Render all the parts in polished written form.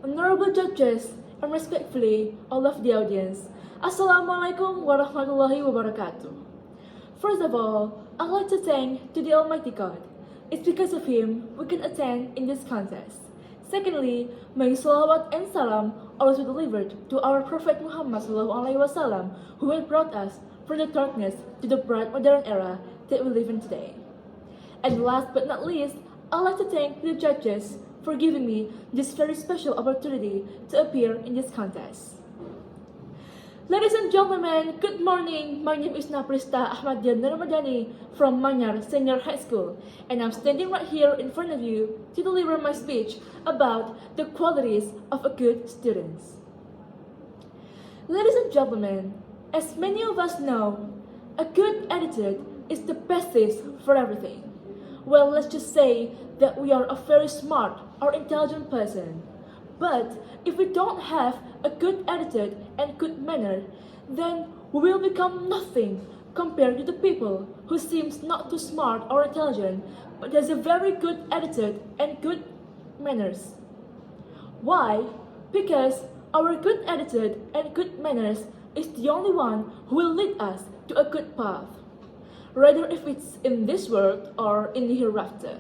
honorable judges, and respectfully, all of the audience. Assalamualaikum warahmatullahi wabarakatuh. First of all, I'd like to thank to the Almighty God. It's because of Him we can attend in this contest. Secondly, may salawat and salam always be delivered to our Prophet Muhammad SAW, who has brought us from the darkness to the bright modern era that we live in today. And last but not least, I'd like to thank the judges for giving me this very special opportunity to appear in this contest. Ladies and gentlemen, good morning. My name is Naprista Ahmadiyah Ramadhani from Manyar Senior High School, and I'm standing right here in front of you to deliver my speech about the qualities of a good student. Ladies and gentlemen, as many of us know, a good attitude is the basis for everything. Well, let's just say that we are a very smart or intelligent person. But if we don't have a good attitude and good manner, then we will become nothing compared to the people who seems not too smart or intelligent, but has a very good attitude and good manners. Why? Because our good attitude and good manners is the only one who will lead us to a good path, rather if it's in this world or in the hereafter.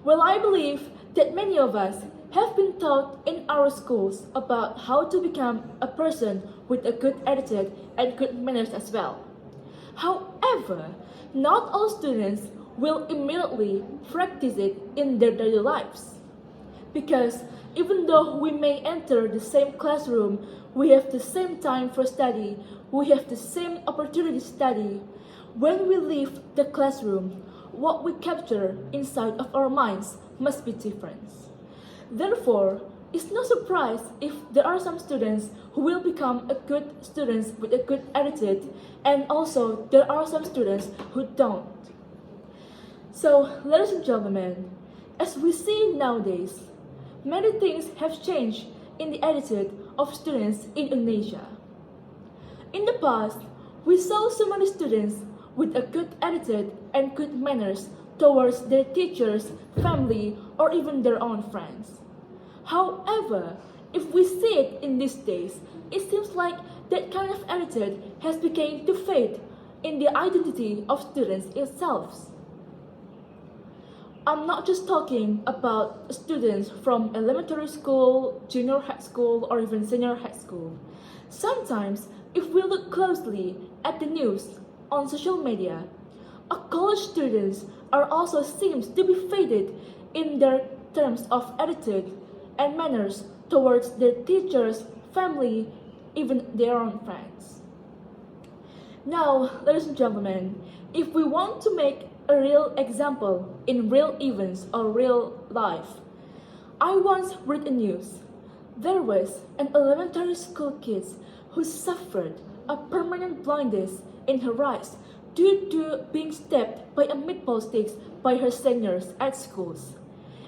Well, I believe that many of us have been taught in our schools about how to become a person with a good attitude and good manners as well. However, not all students will immediately practice it in their daily lives. Because even though we may enter the same classroom, we have the same time for study, we have the same opportunity to study, when we leave the classroom, what we capture inside of our minds must be different. Therefore, it's no surprise if there are some students who will become a good students with a good attitude, and also there are some students who don't. So, ladies and gentlemen, as we see nowadays, many things have changed in the attitude of students in Indonesia. In the past, we saw so many students with a good attitude and good manners towards their teachers, family, or even their own friends. However, if we see it in these days, it seems like that kind of attitude has begun to fade in the identity of students itself. I'm not just talking about students from elementary school, junior high school, or even senior high school. Sometimes, if we look closely at the news on social media, college students are also seems to be faded in their terms of attitude and manners towards their teachers, family, even their own friends. Now, ladies and gentlemen, if we want to make a real example in real events or real life, I once read a news. There was an elementary school kid who suffered a permanent blindness in her eyes due to being stabbed by a meatball stick by her seniors at schools.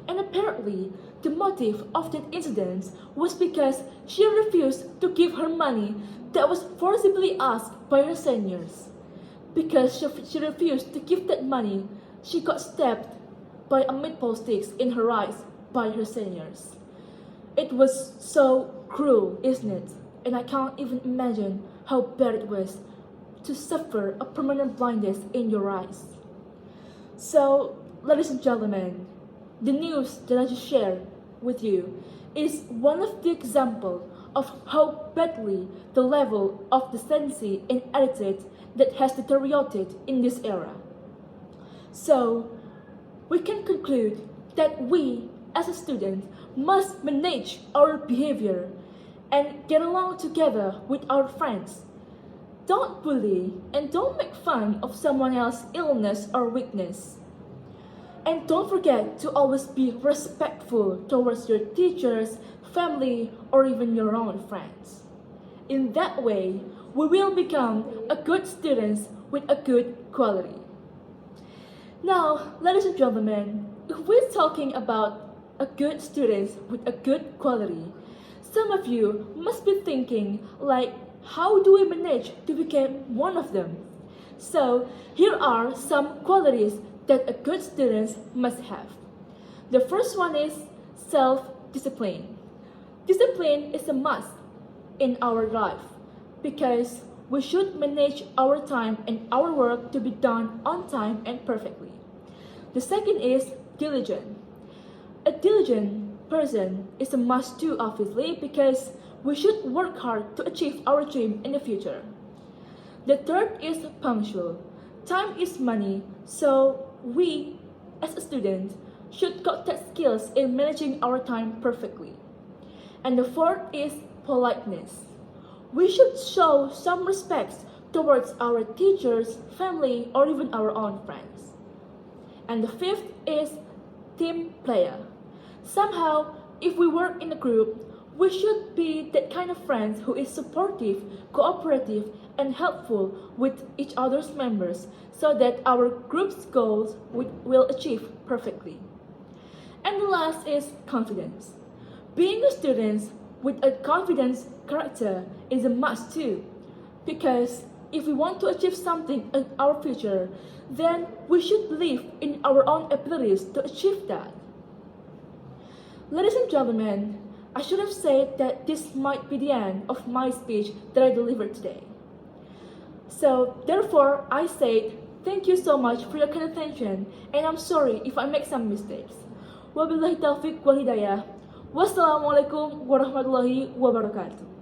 And apparently, the motive of that incident was because she refused to give her money that was forcibly asked by her seniors. Because she refused to give that money, she got stabbed by a meatball stick in her eyes by her seniors. It was so cruel, isn't it? And I can't even imagine how bad it was to suffer a permanent blindness in your eyes. So, ladies and gentlemen, the news that I just shared with you is one of the examples of how badly the level of decency and attitude that has deteriorated in this era. So, we can conclude that we, as a student, must manage our behavior and get along together with our friends. Don't bully and don't make fun of someone else's illness or weakness. And don't forget to always be respectful towards your teachers, family, or even your own friends. In that way, we will become a good students with a good quality. Now, ladies and gentlemen, if we're talking about a good students with a good quality, some of you must be thinking like, how do we manage to become one of them? So, here are some qualities that a good student must have. The first one is discipline. Discipline is a must in our life because we should manage our time and our work to be done on time and perfectly. The second is diligent. A diligent person is a must too, obviously, because we should work hard to achieve our dream in the future. The third is punctual. Time is money, so we, as a student, should got that skills in managing our time perfectly. And the fourth is politeness. We should show some respect towards our teachers, family, or even our own friends. And the fifth is team player. Somehow, if we work in a group, we should be that kind of friends who is supportive, cooperative, and helpful with each other's members so that our group's goals will achieve perfectly. And the last is confidence. Being a student with a confident character is a must too, because if we want to achieve something in our future, then we should believe in our own abilities to achieve that. Ladies and gentlemen, I should have said that this might be the end of my speech that I delivered today. So, therefore, I said thank you so much for your kind attention, and I'm sorry if I make some mistakes. Wabillahi taufiq wal hidayah. Wassalamualaikum warahmatullahi wabarakatuh.